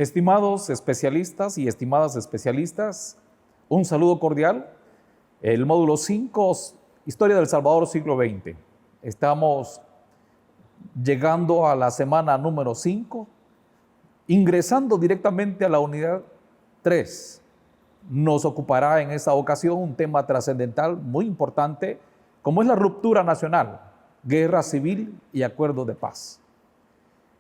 Estimados especialistas y estimadas especialistas, un saludo cordial. El módulo 5, Historia del Salvador, siglo XX. Estamos llegando a la semana número 5, ingresando directamente a la unidad 3. Nos ocupará en esta ocasión un tema trascendental muy importante, como es la ruptura nacional, guerra civil y acuerdo de paz.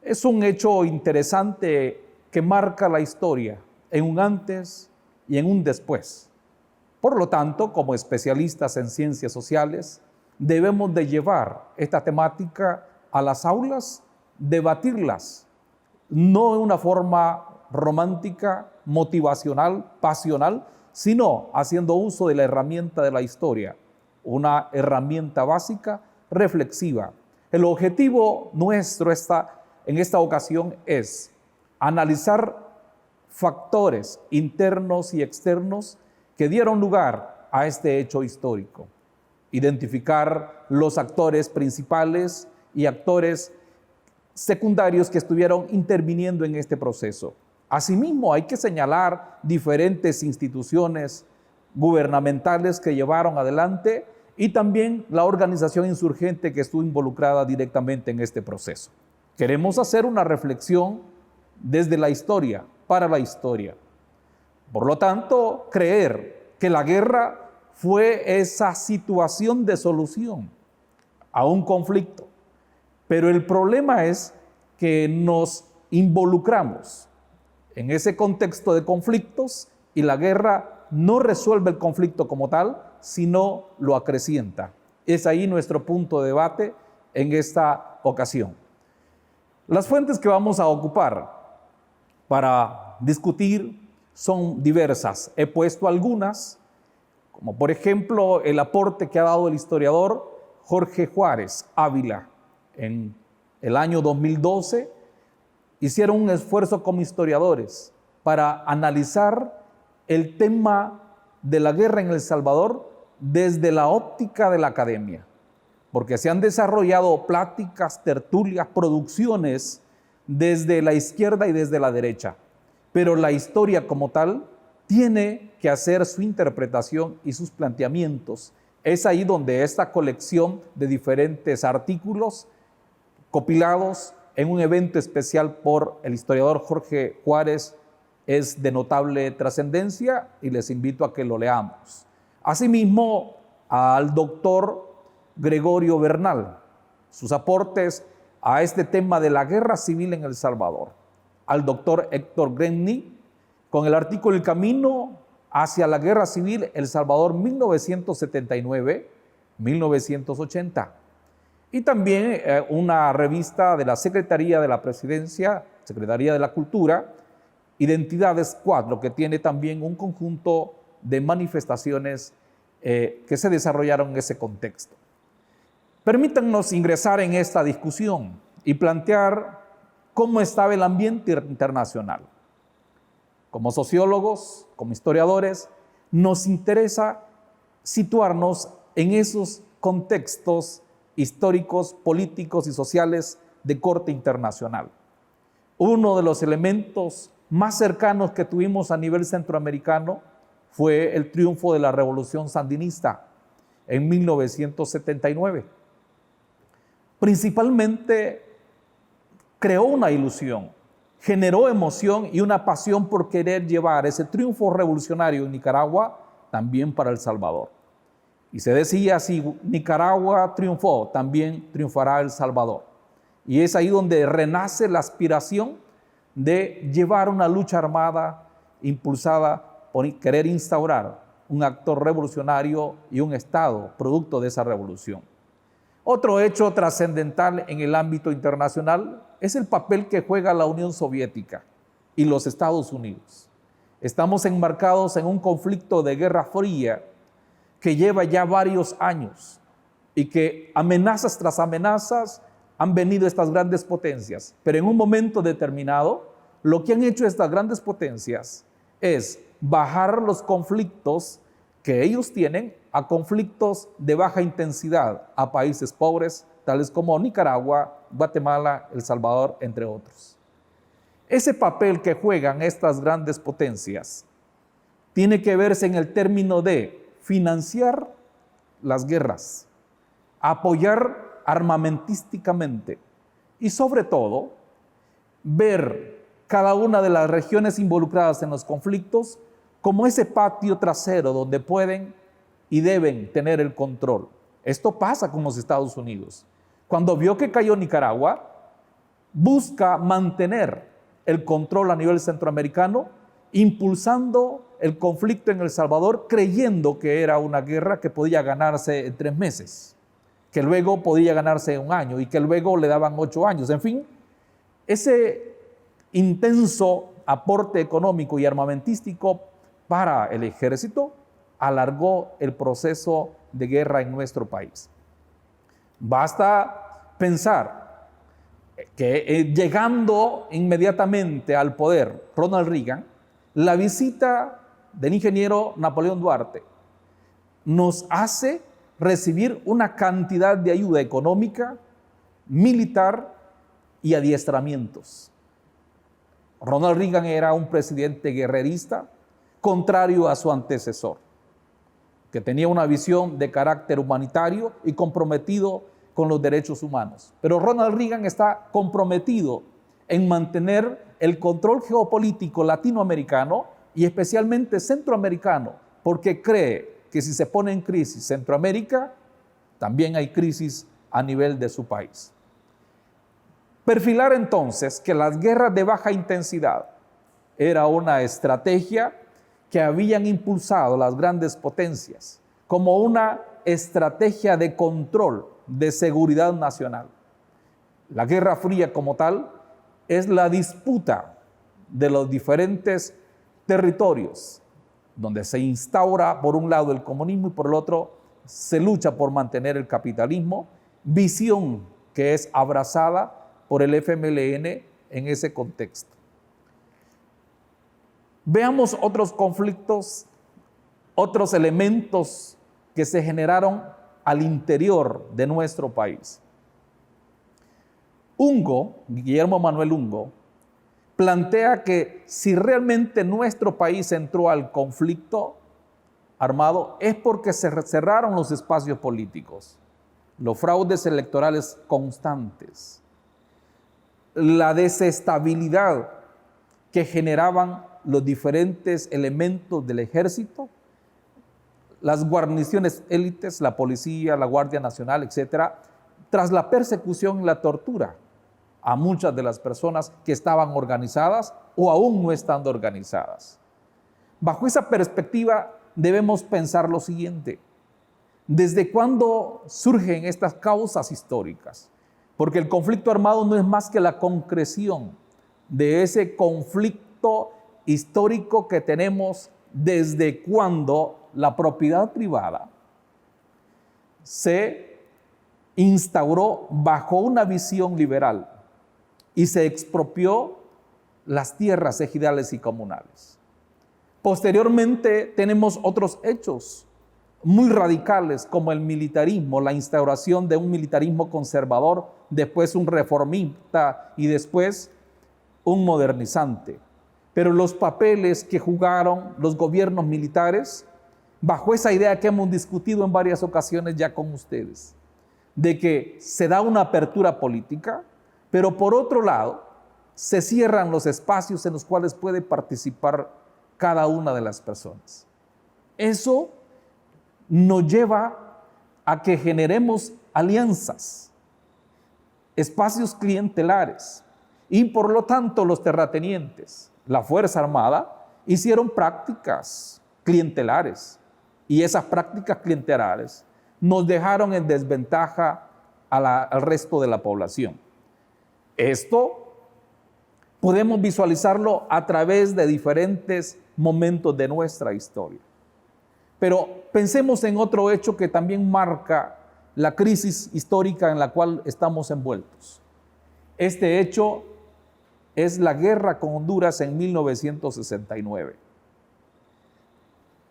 Es un hecho interesante que marca la historia en un antes y en un después. Por lo tanto, como especialistas en ciencias sociales, debemos de llevar esta temática a las aulas, debatirlas, no en una forma romántica, motivacional, pasional, sino haciendo uso de la herramienta de la historia, una herramienta básica, reflexiva. El objetivo nuestro en esta ocasión es analizar factores internos y externos que dieron lugar a este hecho histórico, identificar los actores principales y actores secundarios que estuvieron interviniendo en este proceso. Asimismo, hay que señalar diferentes instituciones gubernamentales que llevaron adelante y también la organización insurgente que estuvo involucrada directamente en este proceso. Queremos hacer una reflexión desde la historia, para la historia. Por lo tanto, creer que la guerra fue esa situación de solución a un conflicto. Pero el problema es que nos involucramos en ese contexto de conflictos y la guerra no resuelve el conflicto como tal, sino lo acrecienta. Es ahí nuestro punto de debate en esta ocasión. Las fuentes que vamos a ocupar para discutir son diversas. He puesto algunas, como por ejemplo el aporte que ha dado el historiador Jorge Juárez Ávila. En el año 2012 hicieron un esfuerzo como historiadores para analizar el tema de la guerra en El Salvador desde la óptica de la academia, porque se han desarrollado pláticas, tertulias, producciones desde la izquierda y desde la derecha, pero la historia como tal tiene que hacer su interpretación y sus planteamientos. Es ahí donde esta colección de diferentes artículos compilados en un evento especial por el historiador Jorge Juárez es de notable trascendencia y les invito a que lo leamos. Asimismo, al doctor Gregorio Bernal, sus aportes a este tema de la guerra civil en El Salvador. Al doctor Héctor Grenny, con el artículo El camino hacia la guerra civil El Salvador 1979-1980. Y también una revista de la Secretaría de la Presidencia, Secretaría de la Cultura, Identidades 4, que tiene también un conjunto de manifestaciones que se desarrollaron en ese contexto. Permítanos ingresar en esta discusión y plantear cómo estaba el ambiente internacional. Como sociólogos, como historiadores, nos interesa situarnos en esos contextos históricos, políticos y sociales de corte internacional. Uno de los elementos más cercanos que tuvimos a nivel centroamericano fue el triunfo de la Revolución Sandinista en 1979. Principalmente creó una ilusión, generó emoción y una pasión por querer llevar ese triunfo revolucionario en Nicaragua también para El Salvador. Y se decía, si Nicaragua triunfó, también triunfará El Salvador. Y es ahí donde renace la aspiración de llevar una lucha armada impulsada por querer instaurar un acto revolucionario y un Estado producto de esa revolución. Otro hecho trascendental en el ámbito internacional es el papel que juega la Unión Soviética y los Estados Unidos. Estamos enmarcados en un conflicto de Guerra Fría que lleva ya varios años y que amenazas tras amenazas han venido estas grandes potencias, pero en un momento determinado lo que han hecho estas grandes potencias es bajar los conflictos que ellos tienen a conflictos de baja intensidad a países pobres, tales como Nicaragua, Guatemala, El Salvador, entre otros. Ese papel que juegan estas grandes potencias tiene que verse en el término de financiar las guerras, apoyar armamentísticamente y sobre todo ver cada una de las regiones involucradas en los conflictos como ese patio trasero donde pueden y deben tener el control. Esto pasa con los Estados Unidos. Cuando vio que cayó Nicaragua, busca mantener el control a nivel centroamericano, impulsando el conflicto en El Salvador, creyendo que era una guerra que podía ganarse en 3 meses, que luego podía ganarse en 1 año y que luego le daban 8 años. En fin, ese intenso aporte económico y armamentístico para el ejército alargó el proceso de guerra en nuestro país. Basta pensar que llegando inmediatamente al poder Ronald Reagan, la visita del ingeniero Napoleón Duarte nos hace recibir una cantidad de ayuda económica, militar y adiestramientos. Ronald Reagan era un presidente guerrerista, contrario a su antecesor, que tenía una visión de carácter humanitario y comprometido con los derechos humanos. Pero Ronald Reagan está comprometido en mantener el control geopolítico latinoamericano y especialmente centroamericano, porque cree que si se pone en crisis Centroamérica, también hay crisis a nivel de su país. Perfilar entonces que las guerras de baja intensidad era una estrategia que habían impulsado las grandes potencias como una estrategia de control de seguridad nacional. La Guerra Fría como tal es la disputa de los diferentes territorios, donde se instaura por un lado el comunismo y por el otro se lucha por mantener el capitalismo, visión que es abrazada por el FMLN en ese contexto. Veamos otros conflictos, otros elementos que se generaron al interior de nuestro país. Guillermo Manuel Ungo, plantea que si realmente nuestro país entró al conflicto armado es porque se cerraron los espacios políticos, los fraudes electorales constantes, la desestabilidad que generaban los diferentes elementos del ejército, las guarniciones élites, la policía, la Guardia Nacional, etcétera, tras la persecución y la tortura a muchas de las personas que estaban organizadas o aún no estando organizadas. Bajo esa perspectiva debemos pensar lo siguiente: ¿desde cuándo surgen estas causas históricas? Porque el conflicto armado no es más que la concreción de ese conflicto histórico que tenemos desde cuando la propiedad privada se instauró bajo una visión liberal y se expropió las tierras ejidales y comunales. Posteriormente tenemos otros hechos muy radicales como el militarismo, la instauración de un militarismo conservador, después un reformista y después un modernizante. Pero los papeles que jugaron los gobiernos militares, bajo esa idea que hemos discutido en varias ocasiones ya con ustedes, de que se da una apertura política, pero por otro lado se cierran los espacios en los cuales puede participar cada una de las personas. Eso nos lleva a que generemos alianzas, espacios clientelares, y por lo tanto los terratenientes, la Fuerza Armada, hicieron prácticas clientelares, y esas prácticas clientelares nos dejaron en desventaja al resto de la población. Esto podemos visualizarlo a través de diferentes momentos de nuestra historia. Pero pensemos en otro hecho que también marca la crisis histórica en la cual estamos envueltos. Este hecho es la guerra con Honduras en 1969.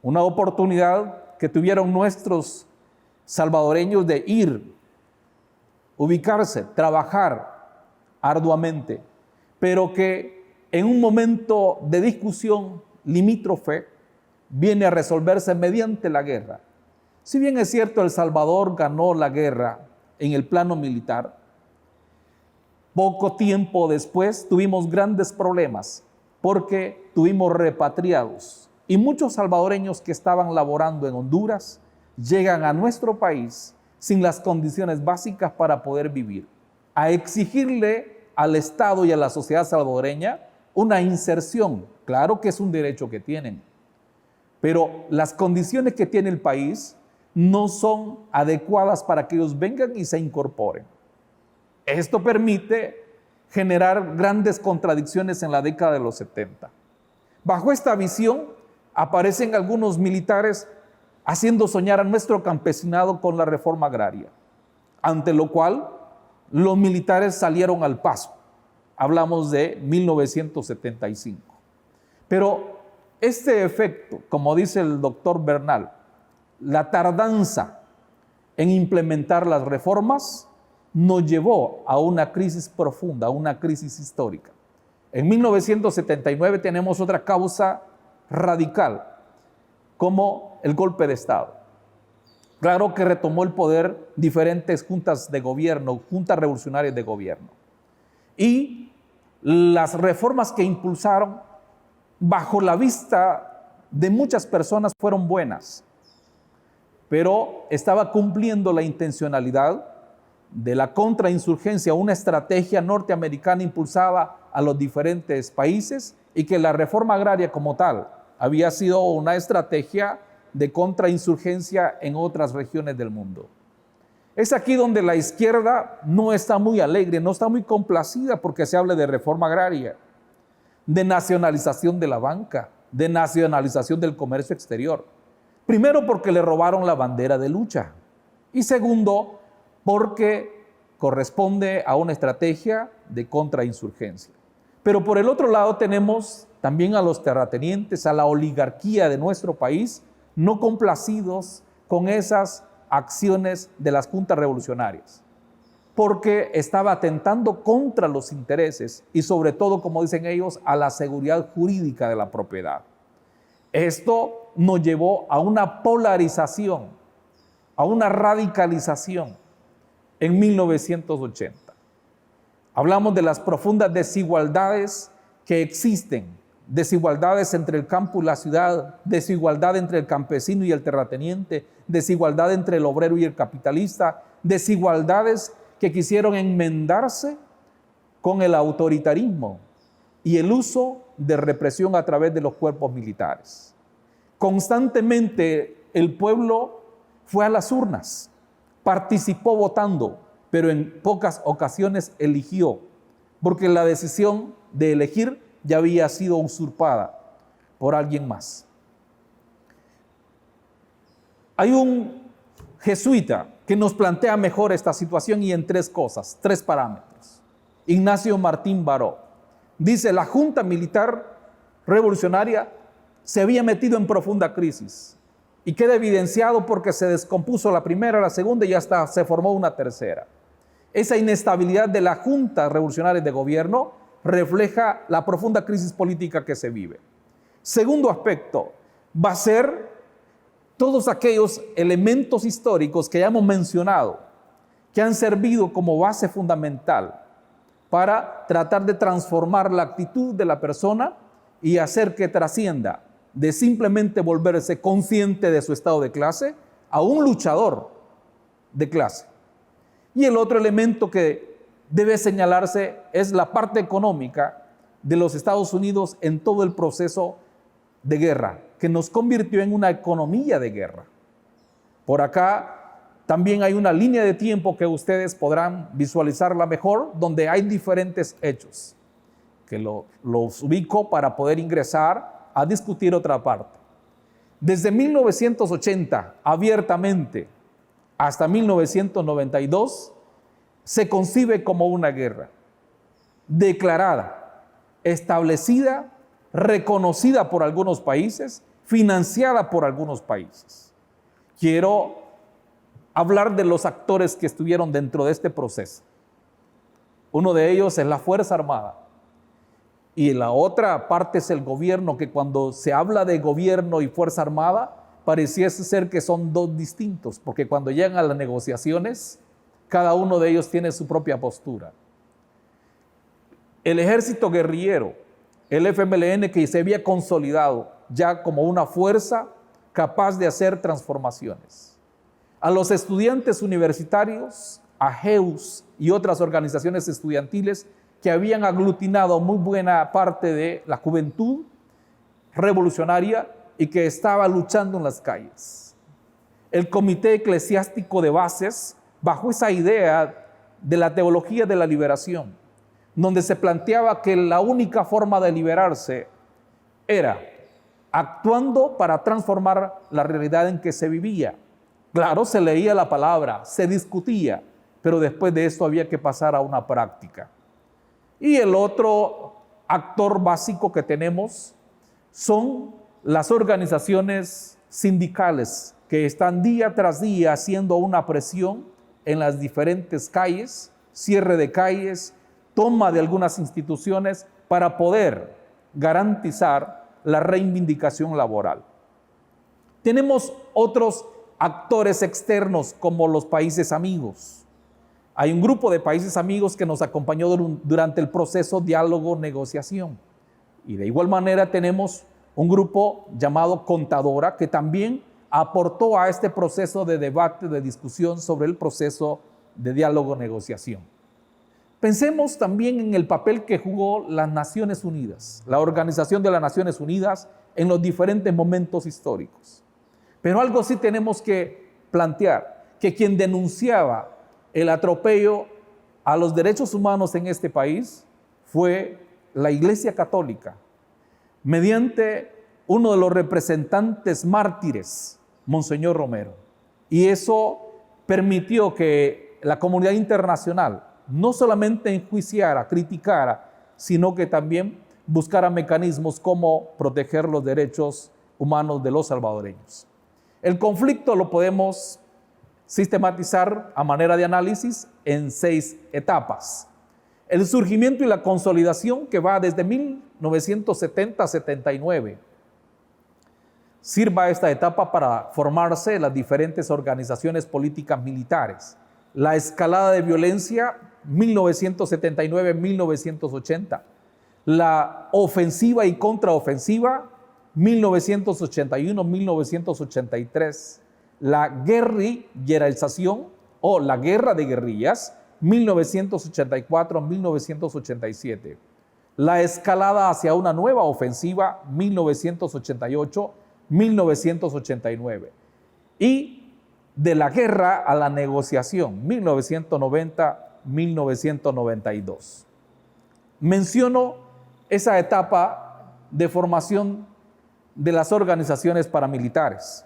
Una oportunidad que tuvieron nuestros salvadoreños de ir, ubicarse, trabajar arduamente, pero que en un momento de discusión limítrofe, viene a resolverse mediante la guerra. Si bien es cierto, El Salvador ganó la guerra en el plano militar, poco tiempo después tuvimos grandes problemas porque tuvimos repatriados y muchos salvadoreños que estaban laborando en Honduras llegan a nuestro país sin las condiciones básicas para poder vivir, a exigirle al Estado y a la sociedad salvadoreña una inserción. Claro que es un derecho que tienen, pero las condiciones que tiene el país no son adecuadas para que ellos vengan y se incorporen. Esto permite generar grandes contradicciones en la década de los 70. Bajo esta visión aparecen algunos militares haciendo soñar a nuestro campesinado con la reforma agraria, ante lo cual los militares salieron al paso. Hablamos de 1975. Pero este efecto, como dice el doctor Bernal, la tardanza en implementar las reformas nos llevó a una crisis profunda, a una crisis histórica. En 1979 tenemos otra causa radical, como el golpe de Estado. Claro que retomó el poder diferentes juntas de gobierno, juntas revolucionarias de gobierno. Y las reformas que impulsaron, bajo la vista de muchas personas, fueron buenas, pero estaba cumpliendo la intencionalidad de la contrainsurgencia, una estrategia norteamericana impulsada a los diferentes países, y que la reforma agraria como tal había sido una estrategia de contrainsurgencia en otras regiones del mundo. Es aquí donde la izquierda no está muy alegre, no está muy complacida porque se habla de reforma agraria, de nacionalización de la banca, de nacionalización del comercio exterior. Primero, porque le robaron la bandera de lucha, y segundo, porque corresponde a una estrategia de contrainsurgencia. Pero por el otro lado tenemos también a los terratenientes, a la oligarquía de nuestro país, no complacidos con esas acciones de las juntas revolucionarias, porque estaba atentando contra los intereses y sobre todo, como dicen ellos, a la seguridad jurídica de la propiedad. Esto nos llevó a una polarización, a una radicalización en 1980. Hablamos de las profundas desigualdades que existen, desigualdades entre el campo y la ciudad, desigualdad entre el campesino y el terrateniente, desigualdad entre el obrero y el capitalista, desigualdades que quisieron enmendarse con el autoritarismo y el uso de represión a través de los cuerpos militares. Constantemente el pueblo fue a las urnas, participó votando, pero en pocas ocasiones eligió, porque la decisión de elegir ya había sido usurpada por alguien más. Hay un jesuita que nos plantea mejor esta situación y en tres cosas, tres parámetros. Ignacio Martín Baró dice: la Junta Militar Revolucionaria se había metido en profunda crisis y queda evidenciado porque se descompuso la primera, la segunda y hasta se formó una tercera. Esa inestabilidad de la Junta Revolucionaria de Gobierno refleja la profunda crisis política que se vive. Segundo aspecto, va a ser todos aquellos elementos históricos que ya hemos mencionado, que han servido como base fundamental para tratar de transformar la actitud de la persona y hacer que trascienda de simplemente volverse consciente de su estado de clase a un luchador de clase. Y el otro elemento que debe señalarse es la parte económica de los Estados Unidos en todo el proceso de guerra, que nos convirtió en una economía de guerra. Por acá también hay una línea de tiempo que ustedes podrán visualizarla mejor, donde hay diferentes hechos, que los ubico para poder ingresar a discutir otra parte. Desde 1980, abiertamente, hasta 1992, se concibe como una guerra declarada, establecida, reconocida por algunos países, financiada por algunos países. Quiero hablar de los actores que estuvieron dentro de este proceso. Uno de ellos es la Fuerza Armada. y la otra parte es el gobierno, que cuando se habla de gobierno y Fuerza Armada, pareciese ser que son dos distintos, porque cuando llegan a las negociaciones, cada uno de ellos tiene su propia postura. El ejército guerrillero, el FMLN, que se había consolidado ya como una fuerza capaz de hacer transformaciones. A los estudiantes universitarios, a JEUS y otras organizaciones estudiantiles que habían aglutinado muy buena parte de la juventud revolucionaria y que estaba luchando en las calles. El Comité Eclesiástico de Bases, bajo esa idea de la teología de la liberación, donde se planteaba que la única forma de liberarse era actuando para transformar la realidad en que se vivía. Claro, se leía la palabra, se discutía, pero después de esto había que pasar a una práctica. Y el otro actor básico que tenemos son las organizaciones sindicales que están día tras día haciendo una presión en las diferentes calles, cierre de calles, toma de algunas instituciones para poder garantizar la reivindicación laboral. Tenemos otros actores externos como los países amigos. Hay un grupo de países amigos que nos acompañó durante el proceso diálogo-negociación. Y de igual manera tenemos un grupo llamado Contadora que también aportó a este proceso de debate, de discusión sobre el proceso de diálogo-negociación. Pensemos también en el papel que jugó las Naciones Unidas, la Organización de las Naciones Unidas en los diferentes momentos históricos. Pero algo sí tenemos que plantear, que quien denunciaba el atropello a los derechos humanos en este país fue la Iglesia Católica, mediante uno de los representantes mártires, Monseñor Romero. Y eso permitió que la comunidad internacional no solamente enjuiciara, criticara, sino que también buscara mecanismos como proteger los derechos humanos de los salvadoreños. El conflicto lo podemos sistematizar a manera de análisis en 6 etapas. El surgimiento y la consolidación, que va desde 1970 a 79. Sirva esta etapa para formarse las diferentes organizaciones políticas militares. La escalada de violencia, 1979-1980. La ofensiva y contraofensiva, 1981-1983. La guerrillerización o la guerra de guerrillas, 1984-1987. La escalada hacia una nueva ofensiva, 1988-1989. Y de la guerra a la negociación, 1990-1992. Menciono esa etapa de formación de las organizaciones paramilitares.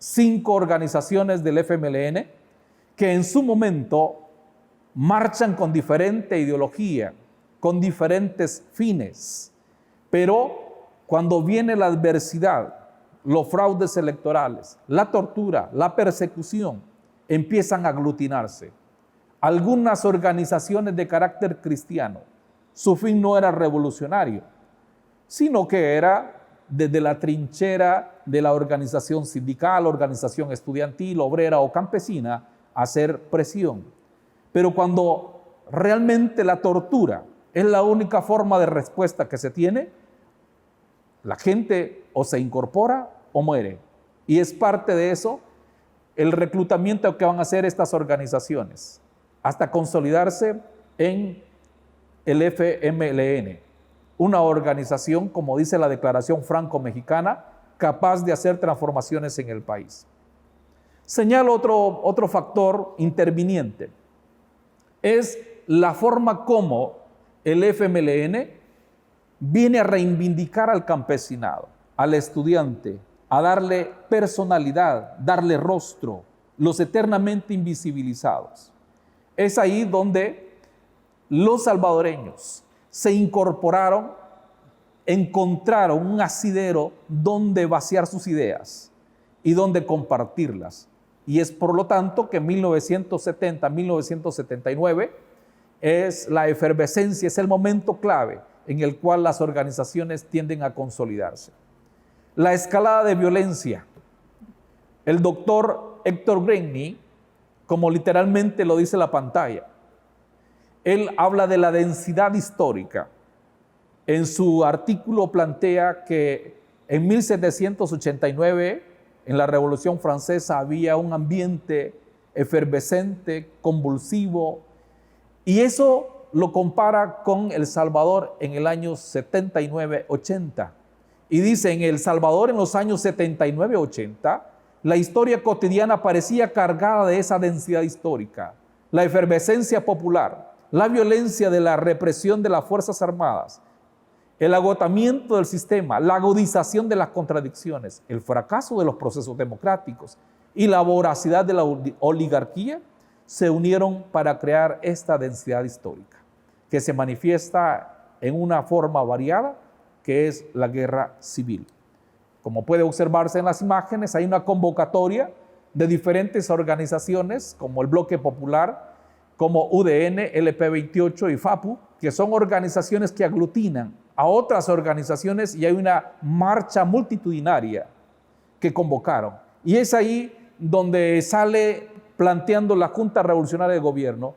5 organizaciones del FMLN que en su momento marchan con diferente ideología, con diferentes fines, pero cuando viene la adversidad, los fraudes electorales, la tortura, la persecución, empiezan a aglutinarse. Algunas organizaciones de carácter cristiano, su fin no era revolucionario, sino que era desde la trinchera de la organización sindical, organización estudiantil, obrera o campesina, hacer presión. Pero cuando realmente la tortura es la única forma de respuesta que se tiene, la gente o se incorpora o muere. Y es parte de eso el reclutamiento que van a hacer estas organizaciones, hasta consolidarse en el FMLN, una organización, como dice la Declaración Franco-Mexicana, capaz de hacer transformaciones en el país. Señalo otro factor interviniente, es la forma como el FMLN viene a reivindicar al campesinado, al estudiante, a darle personalidad, darle rostro, los eternamente invisibilizados. Es ahí donde los salvadoreños se incorporaron, encontraron un asidero donde vaciar sus ideas y donde compartirlas. Y es por lo tanto que 1970-1979 es la efervescencia, es el momento clave en el cual las organizaciones tienden a consolidarse. La escalada de violencia. El doctor Héctor Grenny, como literalmente lo dice la pantalla, él habla de la densidad histórica. En su artículo plantea que en 1789, en la Revolución Francesa, había un ambiente efervescente, convulsivo, y eso lo compara con El Salvador en el año 79-80. Y dice, en El Salvador en los años 79-80, la historia cotidiana parecía cargada de esa densidad histórica, la efervescencia popular, la violencia de la represión de las Fuerzas Armadas, el agotamiento del sistema, la agudización de las contradicciones, el fracaso de los procesos democráticos y la voracidad de la oligarquía se unieron para crear esta densidad histórica, que se manifiesta en una forma variada, que es la guerra civil. Como puede observarse en las imágenes, hay una convocatoria de diferentes organizaciones, como el Bloque Popular, como UDN, LP28 y FAPU, que son organizaciones que aglutinan a otras organizaciones, y hay una marcha multitudinaria que convocaron. Y es ahí donde sale planteando la Junta Revolucionaria de Gobierno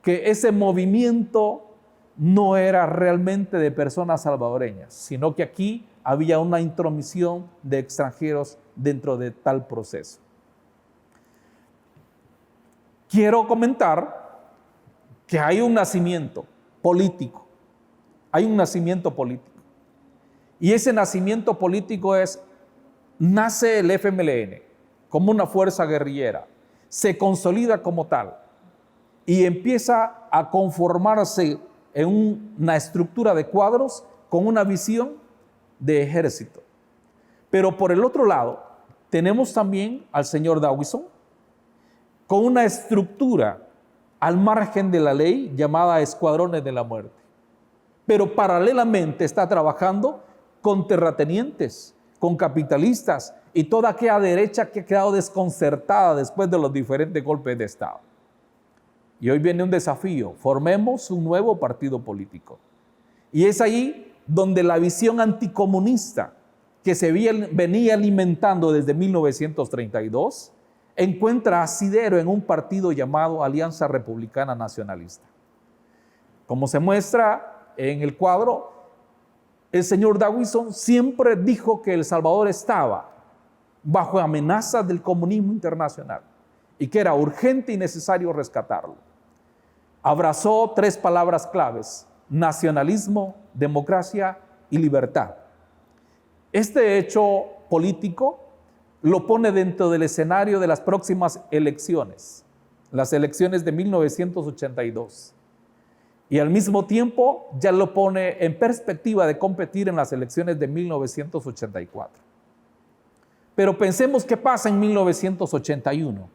que ese movimiento no era realmente de personas salvadoreñas, sino que aquí había una intromisión de extranjeros dentro de tal proceso. Quiero comentar que hay un nacimiento político. Hay un nacimiento político. Y ese nacimiento político nace el FMLN como una fuerza guerrillera, se consolida como tal y empieza a conformarse en una estructura de cuadros con una visión de ejército. Pero por el otro lado, tenemos también al señor Dawison con una estructura al margen de la ley llamada Escuadrones de la Muerte. Pero paralelamente está trabajando con terratenientes, con capitalistas y toda aquella derecha que ha quedado desconcertada después de los diferentes golpes de Estado. Y hoy viene un desafío: formemos un nuevo partido político. Y es ahí donde la visión anticomunista que se venía alimentando desde 1932 encuentra asidero en un partido llamado Alianza Republicana Nacionalista. Como se muestra en el cuadro, el señor Dawison siempre dijo que El Salvador estaba bajo amenaza del comunismo internacional y que era urgente y necesario rescatarlo. Abrazó 3 palabras claves: nacionalismo, democracia y libertad. Este hecho político lo pone dentro del escenario de las próximas elecciones, las elecciones de 1982. Y al mismo tiempo ya lo pone en perspectiva de competir en las elecciones de 1984. Pero pensemos qué pasa en 1981.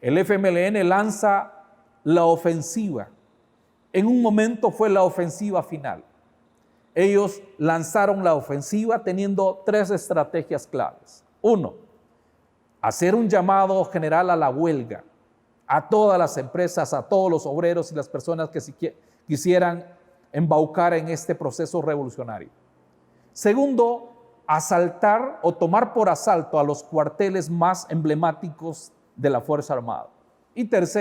El FMLN lanza la ofensiva. En un momento fue la ofensiva final. Ellos lanzaron la ofensiva teniendo 3 estrategias claves. 1, hacer un llamado general a la huelga, a todas las empresas, a todos los obreros y las personas que quisieran embaucar en este proceso revolucionario. 2, asaltar o tomar por asalto a los cuarteles más emblemáticos de la Fuerza Armada. Y 3,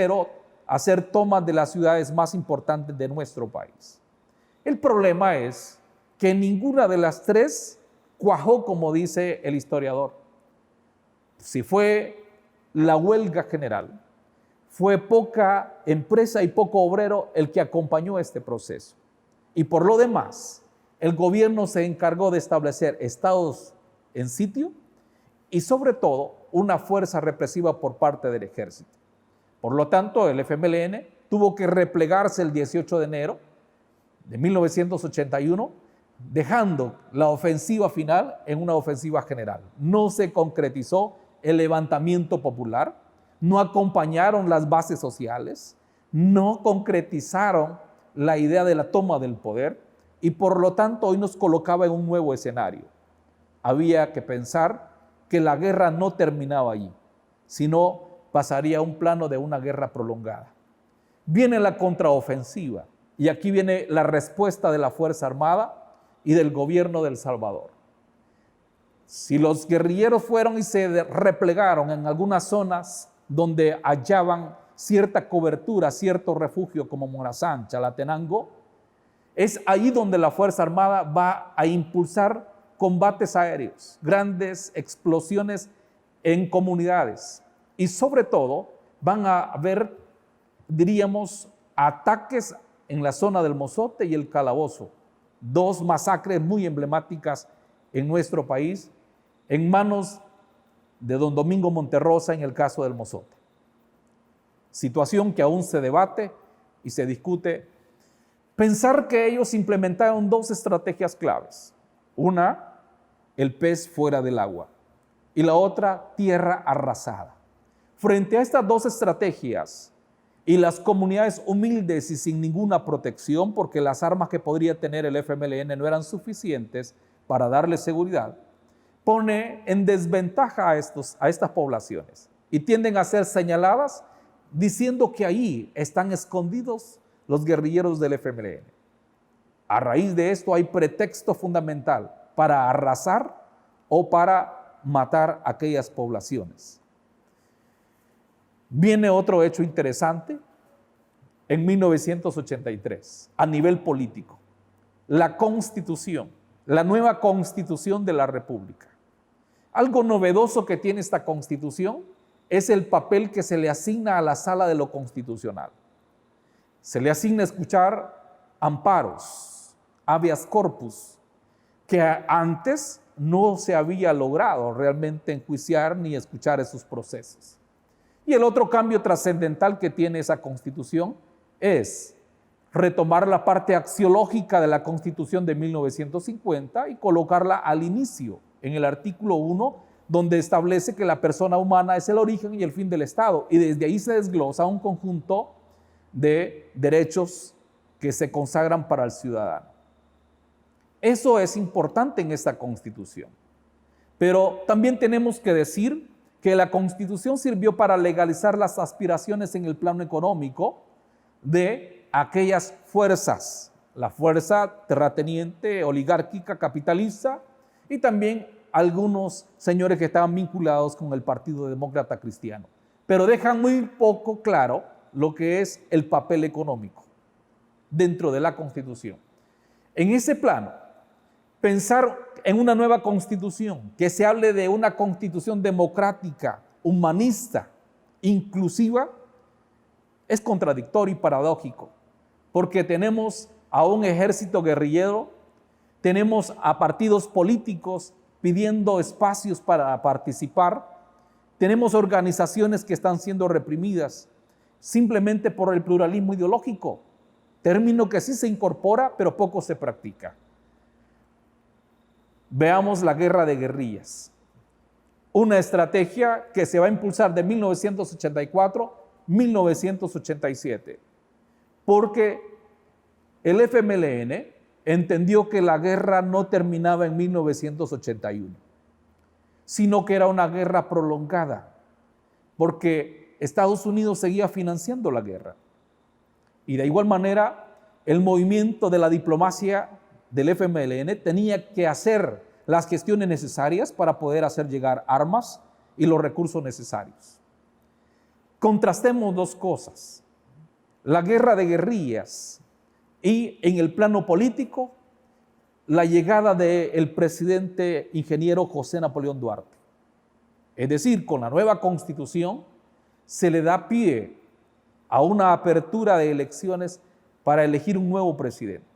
hacer tomas de las ciudades más importantes de nuestro país. El problema es que ninguna de las 3 cuajó, como dice el historiador. Si fue la huelga general, fue poca empresa y poco obrero el que acompañó este proceso. Y por lo demás, el gobierno se encargó de establecer estados en sitio y sobre todo una fuerza represiva por parte del ejército. Por lo tanto, el FMLN tuvo que replegarse el 18 de enero de 1981, dejando la ofensiva final en una ofensiva general. No se concretizó el levantamiento popular, no acompañaron las bases sociales, no concretizaron la idea de la toma del poder y por lo tanto hoy nos colocaba en un nuevo escenario. Había que pensar que la guerra no terminaba allí, sino pasaría a un plano de una guerra prolongada. Viene la contraofensiva Y aquí viene la respuesta de la Fuerza Armada y del gobierno de El Salvador. Si los guerrilleros fueron y se replegaron en algunas zonas donde hallaban cierta cobertura, cierto refugio como Morazán, Chalatenango, es ahí donde la Fuerza Armada va a impulsar combates aéreos, grandes explosiones en comunidades y sobre todo van a haber, diríamos, ataques en la zona del Mozote y el Calabozo, dos masacres muy emblemáticas en nuestro país en manos de don Domingo Monterrosa en el caso del Mozote. Situación que aún se debate y se discute. Pensar que ellos implementaron dos estrategias claves. Una, el pez fuera del agua, y la otra, tierra arrasada. Frente a estas dos estrategias y las comunidades humildes y sin ninguna protección, porque las armas que podría tener el FMLN no eran suficientes para darle seguridad, pone en desventaja a estas poblaciones y tienden a ser señaladas diciendo que ahí están escondidos los guerrilleros del FMLN. A raíz de esto hay pretexto fundamental para arrasar o para matar a aquellas poblaciones. Viene otro hecho interesante en 1983 a nivel político. La Constitución, la nueva Constitución de la República. Algo novedoso que tiene esta Constitución es el papel que se le asigna a la Sala de lo Constitucional. Se le asigna escuchar amparos, habeas corpus, que antes no se había logrado realmente enjuiciar ni escuchar esos procesos. Y el otro cambio trascendental que tiene esa Constitución es retomar la parte axiológica de la Constitución de 1950 y colocarla al inicio, en el artículo 1, donde establece que la persona humana es el origen y el fin del Estado. Y desde ahí se desglosa un conjunto de derechos que se consagran para el ciudadano. Eso es importante en esta Constitución. Pero también tenemos que decir que la Constitución sirvió para legalizar las aspiraciones en el plano económico de aquellas fuerzas, la fuerza terrateniente, oligárquica, capitalista, y también algunos señores que estaban vinculados con el Partido Demócrata Cristiano. Pero dejan muy poco claro lo que es el papel económico dentro de la Constitución. En ese plano, pensar en una nueva Constitución, que se hable de una Constitución democrática, humanista, inclusiva, es contradictorio y paradójico, porque tenemos a un ejército guerrillero, tenemos a partidos políticos pidiendo espacios para participar, tenemos organizaciones que están siendo reprimidas simplemente por el pluralismo ideológico, término que sí se incorpora, pero poco se practica. Veamos la guerra de guerrillas, una estrategia que se va a impulsar de 1984 a 1987, porque el FMLN entendió que la guerra no terminaba en 1981, sino que era una guerra prolongada, porque Estados Unidos seguía financiando la guerra. Y de igual manera, el movimiento de la diplomacia del FMLN tenía que hacer las gestiones necesarias para poder hacer llegar armas y los recursos necesarios. Contrastemos dos cosas: la guerra de guerrillas y, en el plano político, la llegada del presidente ingeniero José Napoleón Duarte. Es decir, con la nueva Constitución se le da pie a una apertura de elecciones para elegir un nuevo presidente.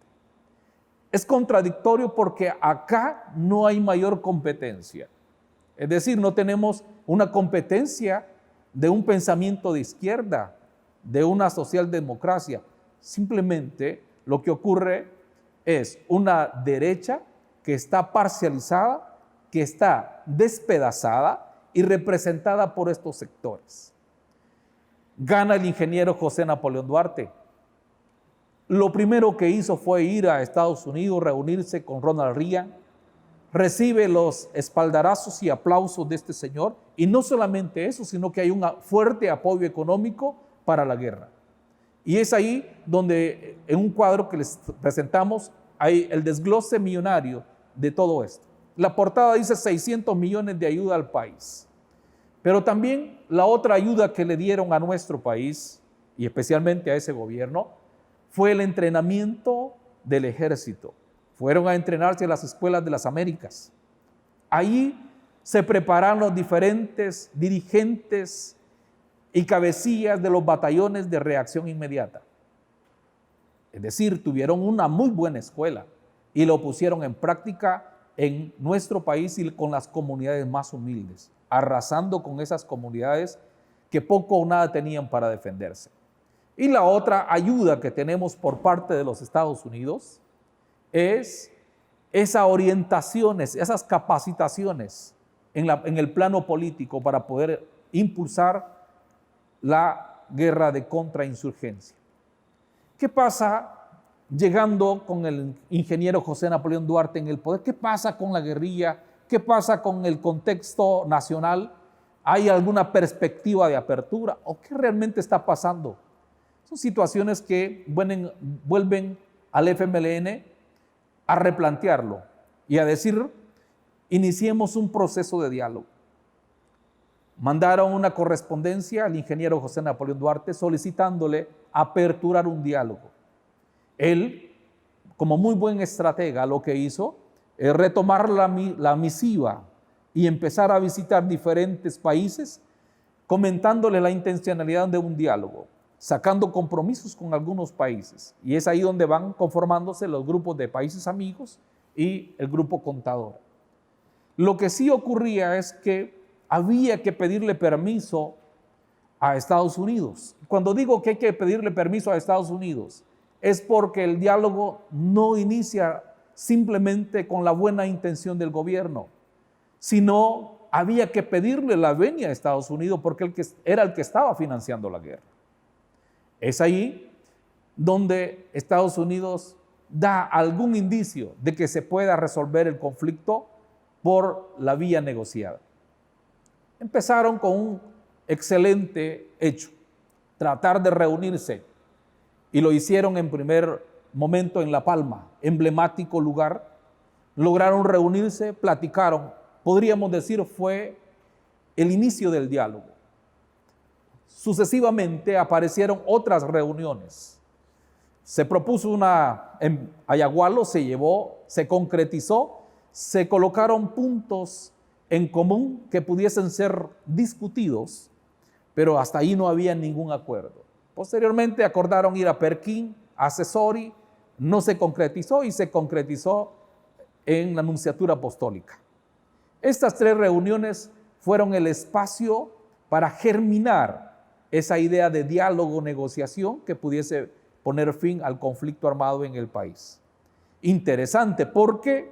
Es contradictorio porque acá no hay mayor competencia. Es decir, no tenemos una competencia de un pensamiento de izquierda, de una socialdemocracia. Simplemente lo que ocurre es una derecha que está parcializada, que está despedazada y representada por estos sectores. Gana el ingeniero José Napoleón Duarte. Lo primero que hizo fue ir a Estados Unidos, reunirse con Ronald Reagan, recibe los espaldarazos y aplausos de este señor, y no solamente eso, sino que hay un fuerte apoyo económico para la guerra. Y es ahí donde en un cuadro que les presentamos hay el desglose millonario de todo esto. La portada dice 600 millones de ayuda al país. Pero también la otra ayuda que le dieron a nuestro país, y especialmente a ese gobierno, fue el entrenamiento del ejército. Fueron a entrenarse a las escuelas de las Américas. Allí se prepararon los diferentes dirigentes y cabecillas de los batallones de reacción inmediata. Es decir, tuvieron una muy buena escuela y lo pusieron en práctica en nuestro país y con las comunidades más humildes, arrasando con esas comunidades que poco o nada tenían para defenderse. Y la otra ayuda que tenemos por parte de los Estados Unidos es esas orientaciones, esas capacitaciones en el plano político para poder impulsar la guerra de contrainsurgencia. ¿Qué pasa llegando con el ingeniero José Napoleón Duarte en el poder? ¿Qué pasa con la guerrilla? ¿Qué pasa con el contexto nacional? ¿Hay alguna perspectiva de apertura? ¿O qué realmente está pasando? Son situaciones que vuelven al FMLN a replantearlo y a decir, iniciemos un proceso de diálogo. Mandaron una correspondencia al ingeniero José Napoleón Duarte solicitándole aperturar un diálogo. Él, como muy buen estratega, lo que hizo es retomar la misiva y empezar a visitar diferentes países comentándole la intencionalidad de un diálogo, sacando compromisos con algunos países. Y es ahí donde van conformándose los grupos de países amigos y el grupo contador. Lo que sí ocurría es que había que pedirle permiso a Estados Unidos. Cuando digo que hay que pedirle permiso a Estados Unidos, es porque el diálogo no inicia simplemente con la buena intención del gobierno, sino había que pedirle la venia a Estados Unidos porque era el que estaba financiando la guerra. Es ahí donde Estados Unidos da algún indicio de que se pueda resolver el conflicto por la vía negociada. Empezaron con un excelente hecho, tratar de reunirse, y lo hicieron en primer momento en La Palma, emblemático lugar. Lograron reunirse, platicaron, podríamos decir fue el inicio del diálogo. Sucesivamente aparecieron otras reuniones. Se propuso una en Ayagualo, se llevó, se concretizó, se colocaron puntos en común que pudiesen ser discutidos, pero hasta ahí no había ningún acuerdo. Posteriormente acordaron ir a Pekín, a Sesori, no se concretizó y se concretizó en la Nunciatura Apostólica. Estas 3 reuniones fueron el espacio para germinar esa idea de diálogo, negociación que pudiese poner fin al conflicto armado en el país. Interesante porque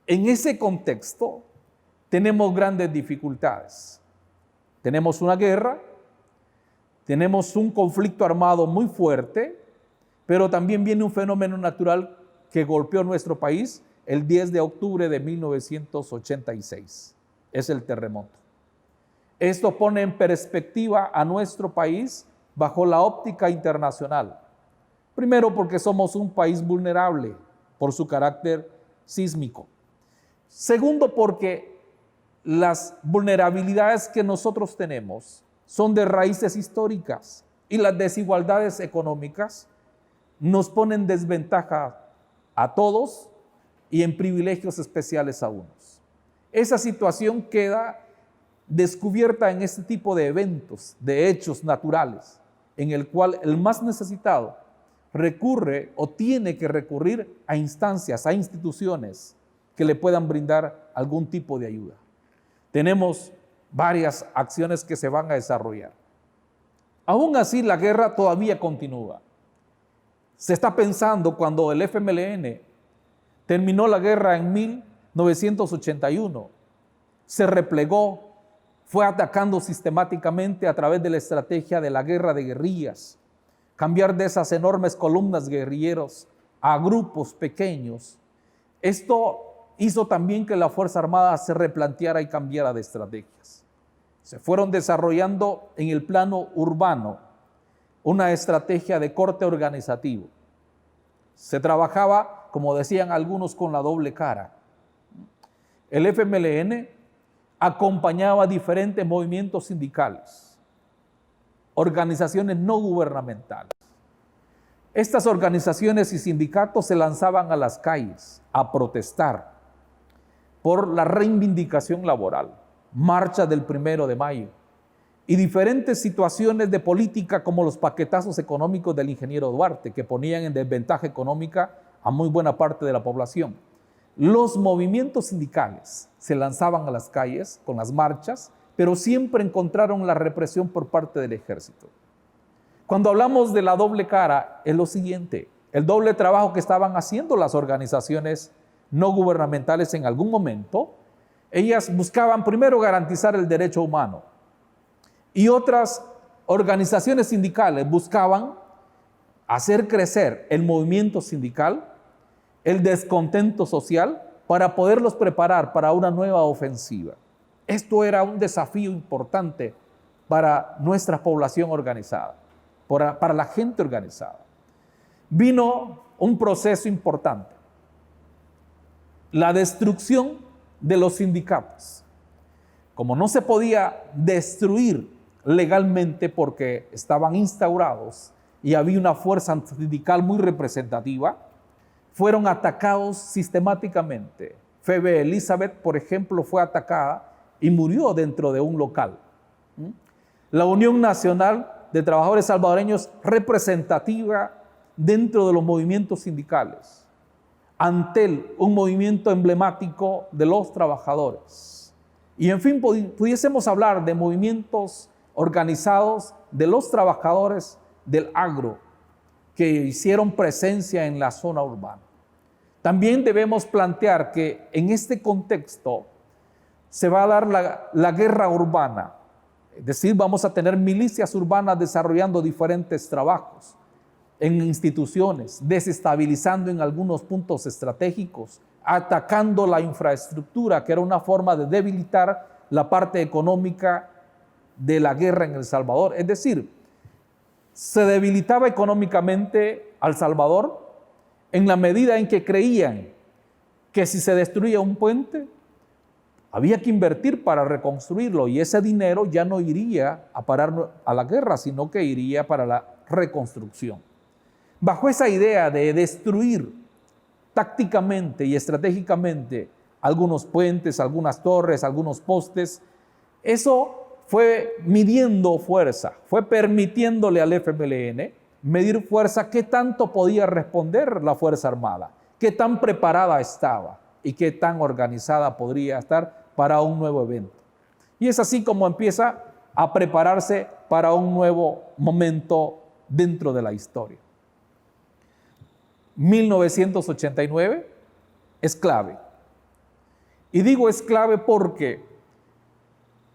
en ese contexto tenemos grandes dificultades. Tenemos una guerra, tenemos un conflicto armado muy fuerte, pero también viene un fenómeno natural que golpeó nuestro país el 10 de octubre de 1986. Es el terremoto. Esto pone en perspectiva a nuestro país bajo la óptica internacional. Primero, porque somos un país vulnerable por su carácter sísmico. Segundo, porque las vulnerabilidades que nosotros tenemos son de raíces históricas y las desigualdades económicas nos ponen desventaja a todos y en privilegios especiales a unos. Esa situación queda descubierta en este tipo de eventos, de hechos naturales, en el cual el más necesitado recurre o tiene que recurrir a instancias, a instituciones que le puedan brindar algún tipo de ayuda. Tenemos varias acciones que se van a desarrollar. Aún así, la guerra todavía continúa. Se está pensando cuando el FMLN terminó la guerra en 1981, se replegó, fue atacando sistemáticamente a través de la estrategia de la guerra de guerrillas, cambiar de esas enormes columnas guerrilleros a grupos pequeños. Esto hizo también que la Fuerza Armada se replanteara y cambiara de estrategias. Se fueron desarrollando en el plano urbano una estrategia de corte organizativo. Se trabajaba, como decían algunos, con la doble cara. El FMLN acompañaba diferentes movimientos sindicales, organizaciones no gubernamentales. Estas organizaciones y sindicatos se lanzaban a las calles a protestar por la reivindicación laboral, marcha del 1 de mayo y diferentes situaciones de política como los paquetazos económicos del ingeniero Duarte, que ponían en desventaja económica a muy buena parte de la población. Los movimientos sindicales se lanzaban a las calles con las marchas, pero siempre encontraron la represión por parte del ejército. Cuando hablamos de la doble cara, es lo siguiente: el doble trabajo que estaban haciendo las organizaciones no gubernamentales en algún momento, ellas buscaban primero garantizar el derecho humano, y otras organizaciones sindicales buscaban hacer crecer el movimiento sindical, el descontento social, para poderlos preparar para una nueva ofensiva. Esto era un desafío importante para nuestra población organizada, para la gente organizada. Vino un proceso importante: la destrucción de los sindicatos. Como no se podía destruir legalmente porque estaban instaurados y había una fuerza sindical muy representativa, fueron atacados sistemáticamente. Febe Elizabeth, por ejemplo, fue atacada y murió dentro de un local. La Unión Nacional de Trabajadores Salvadoreños, representativa dentro de los movimientos sindicales, Antel, un movimiento emblemático de los trabajadores. Y en fin, pudiésemos hablar de movimientos organizados de los trabajadores del agro que hicieron presencia en la zona urbana. También debemos plantear que en este contexto se va a dar la guerra urbana, es decir, vamos a tener milicias urbanas desarrollando diferentes trabajos en instituciones, desestabilizando en algunos puntos estratégicos, atacando la infraestructura, que era una forma de debilitar la parte económica de la guerra en El Salvador. Es decir, se debilitaba económicamente a El Salvador en la medida en que creían que si se destruía un puente, había que invertir para reconstruirlo, y ese dinero ya no iría a parar a la guerra, sino que iría para la reconstrucción. Bajo esa idea de destruir tácticamente y estratégicamente algunos puentes, algunas torres, algunos postes, eso fue midiendo fuerza, fue permitiéndole al FMLN medir fuerza, qué tanto podía responder la Fuerza Armada, qué tan preparada estaba y qué tan organizada podría estar para un nuevo evento. Y es así como empieza a prepararse para un nuevo momento dentro de la historia. 1989 es clave. Y digo es clave porque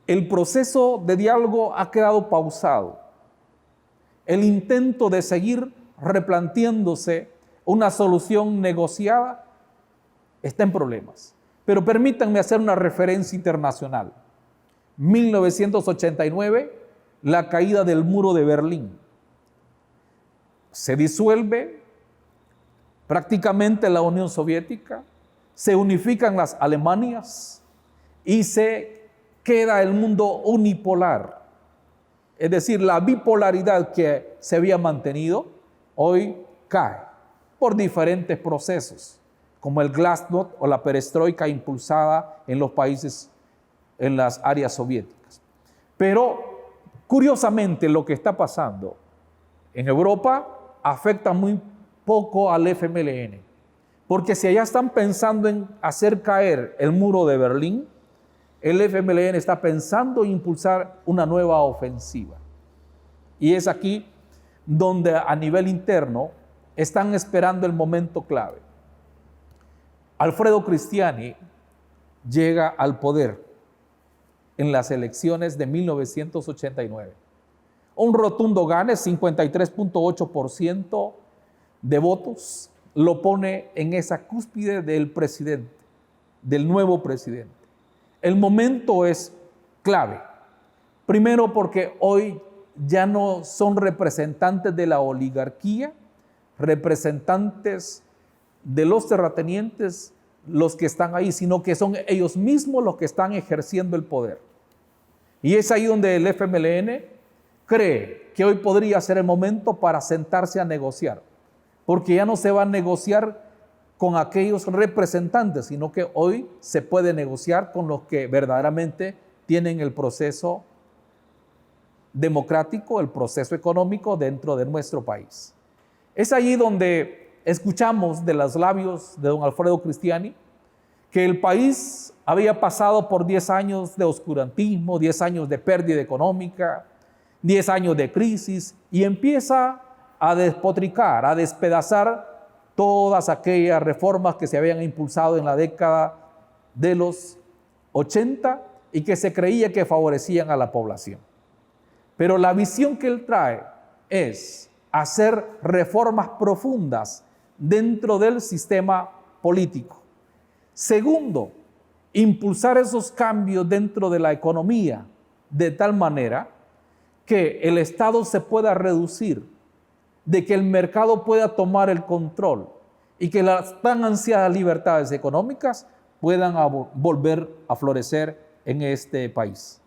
el proceso de diálogo ha quedado pausado. El intento de seguir replanteándose una solución negociada está en problemas. Pero permítanme hacer una referencia internacional. 1989, la caída del muro de Berlín. Se disuelve prácticamente la Unión Soviética, se unifican las Alemanias y se queda el mundo unipolar. Es decir, la bipolaridad que se había mantenido hoy cae por diferentes procesos, como el glasnost o la perestroika impulsada en los países, en las áreas soviéticas. Pero, curiosamente, lo que está pasando en Europa afecta muy poco al FMLN, porque si allá están pensando en hacer caer el muro de Berlín, el FMLN está pensando en impulsar una nueva ofensiva. Y es aquí donde a nivel interno están esperando el momento clave. Alfredo Cristiani llega al poder en las elecciones de 1989. Un rotundo gane, 53.8% de votos, lo pone en esa cúspide del presidente, del nuevo presidente. El momento es clave. Primero porque hoy ya no son representantes de la oligarquía, representantes de los terratenientes los que están ahí, sino que son ellos mismos los que están ejerciendo el poder. Y es ahí donde el FMLN cree que hoy podría ser el momento para sentarse a negociar, porque ya no se va a negociar con aquellos representantes, sino que hoy se puede negociar con los que verdaderamente tienen el proceso democrático, el proceso económico dentro de nuestro país. Es allí donde escuchamos de los labios de don Alfredo Cristiani que el país había pasado por 10 años de oscurantismo, 10 años de pérdida económica, 10 años de crisis, y empieza a despotricar, a despedazar todas aquellas reformas que se habían impulsado en la década de los 80 y que se creía que favorecían a la población. Pero la visión que él trae es hacer reformas profundas dentro del sistema político. Segundo, impulsar esos cambios dentro de la economía de tal manera que el Estado se pueda reducir, de que el mercado pueda tomar el control y que las tan ansiadas libertades económicas puedan volver a florecer en este país.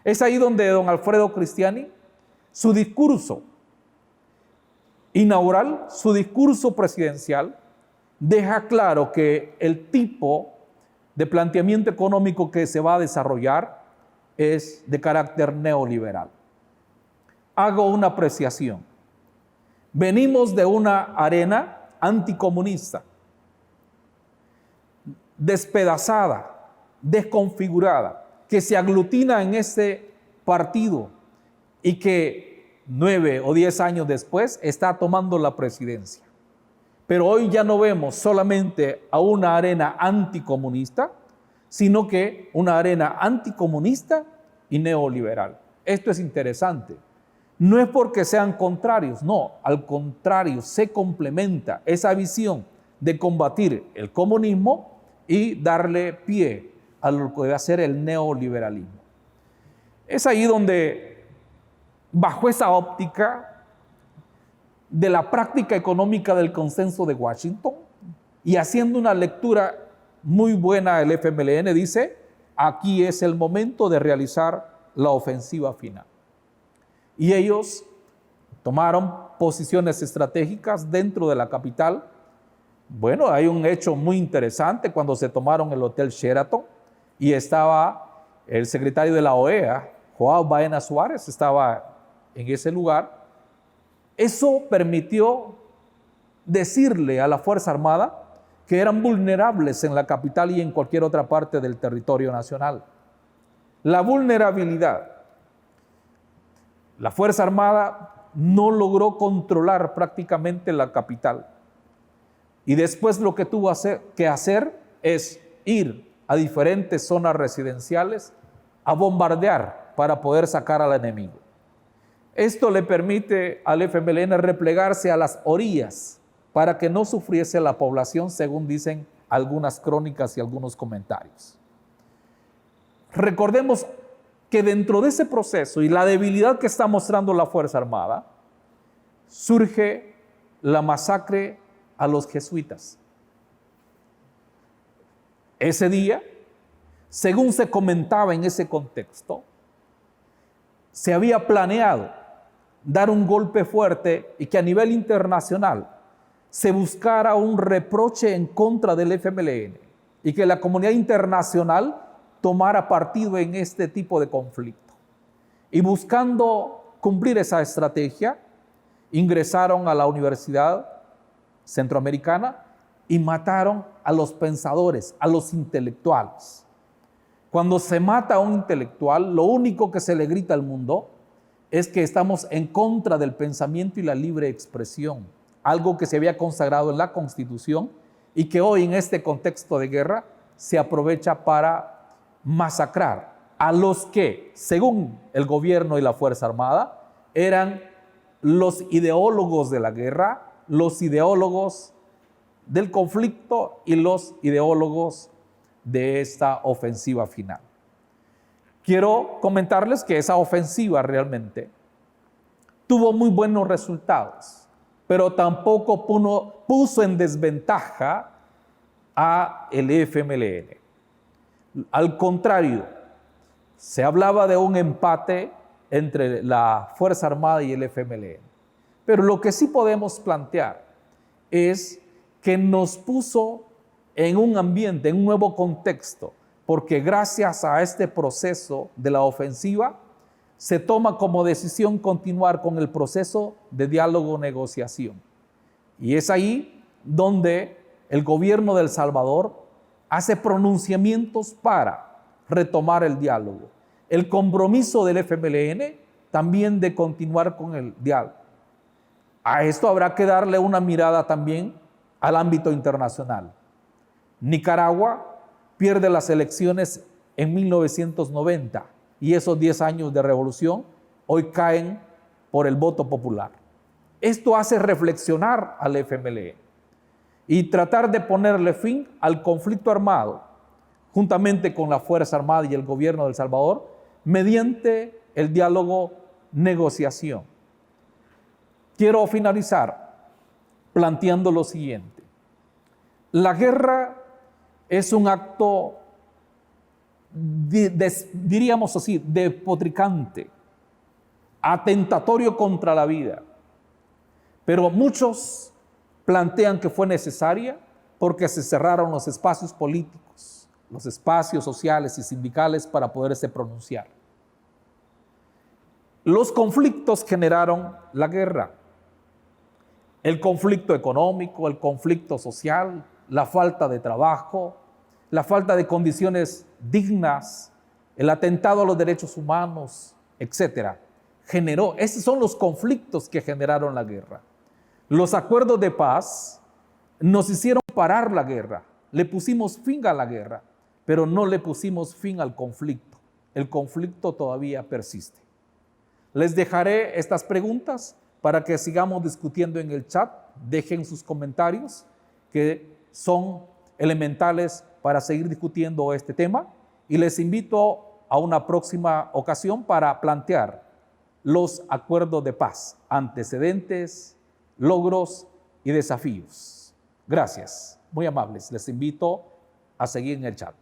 Es ahí donde don Alfredo Cristiani, su discurso inaugural, su discurso presidencial, deja claro que el tipo de planteamiento económico que se va a desarrollar es de carácter neoliberal. Hago una apreciación. Venimos de una arena anticomunista, despedazada, desconfigurada, que se aglutina en este partido y que 9 o 10 años después está tomando la presidencia. Pero hoy ya no vemos solamente a una arena anticomunista, sino que una arena anticomunista y neoliberal. Esto es interesante. No es porque sean contrarios, no, al contrario, se complementa esa visión de combatir el comunismo y darle pie a lo que va a ser el neoliberalismo. Es ahí donde, bajo esa óptica de la práctica económica del consenso de Washington y haciendo una lectura muy buena, el FMLN dice, aquí es el momento de realizar la ofensiva final. Y ellos tomaron posiciones estratégicas dentro de la capital. Bueno, hay un hecho muy interesante cuando se tomaron el Hotel Sheraton y estaba el secretario de la OEA, Joao Baena Suárez, estaba en ese lugar. Eso permitió decirle a la Fuerza Armada que eran vulnerables en la capital y en cualquier otra parte del territorio nacional. La vulnerabilidad. La Fuerza Armada no logró controlar prácticamente la capital. Y después lo que tuvo que hacer es ir a diferentes zonas residenciales a bombardear para poder sacar al enemigo. Esto le permite al FMLN replegarse a las orillas para que no sufriese la población, según dicen algunas crónicas y algunos comentarios. Recordemos que dentro de ese proceso y la debilidad que está mostrando la Fuerza Armada, surge la masacre a los jesuitas. Ese día, según se comentaba en ese contexto, se había planeado dar un golpe fuerte y que a nivel internacional se buscara un reproche en contra del FMLN y que la comunidad internacional tomara partido en este tipo de conflicto. Y buscando cumplir esa estrategia, ingresaron a la Universidad Centroamericana y mataron a los pensadores, a los intelectuales. Cuando se mata a un intelectual, lo único que se le grita al mundo es que estamos en contra del pensamiento y la libre expresión, algo que se había consagrado en la Constitución y que hoy en este contexto de guerra se aprovecha para masacrar a los que, según el gobierno y la Fuerza Armada, eran los ideólogos de la guerra, los ideólogos del conflicto y los ideólogos de esta ofensiva final. Quiero comentarles que esa ofensiva realmente tuvo muy buenos resultados, pero tampoco puso en desventaja a el FMLN. Al contrario, se hablaba de un empate entre la Fuerza Armada y el FMLN. Pero lo que sí podemos plantear es que nos puso en un ambiente, en un nuevo contexto, porque gracias a este proceso de la ofensiva, se toma como decisión continuar con el proceso de diálogo-negociación. Y es ahí donde el gobierno de El Salvador hace pronunciamientos para retomar el diálogo. El compromiso del FMLN también de continuar con el diálogo. A esto habrá que darle una mirada también al ámbito internacional. Nicaragua pierde las elecciones en 1990 y esos 10 años de revolución hoy caen por el voto popular. Esto hace reflexionar al FMLN y tratar de ponerle fin al conflicto armado juntamente con la Fuerza Armada y el gobierno de El Salvador mediante el diálogo, negociación. Quiero finalizar planteando lo siguiente. La guerra es un acto, diríamos así, despotricante, atentatorio contra la vida. Pero muchos plantean que fue necesaria porque se cerraron los espacios políticos, los espacios sociales y sindicales para poderse pronunciar. Los conflictos generaron la guerra. El conflicto económico, el conflicto social, la falta de trabajo, la falta de condiciones dignas, el atentado a los derechos humanos, etc. Esos son los conflictos que generaron la guerra. Los acuerdos de paz nos hicieron parar la guerra, le pusimos fin a la guerra, pero no le pusimos fin al conflicto. El conflicto todavía persiste. Les dejaré estas preguntas para que sigamos discutiendo en el chat. Dejen sus comentarios que son elementales para seguir discutiendo este tema y les invito a una próxima ocasión para plantear los acuerdos de paz, antecedentes, logros y desafíos. Gracias, muy amables. Les invito a seguir en el chat.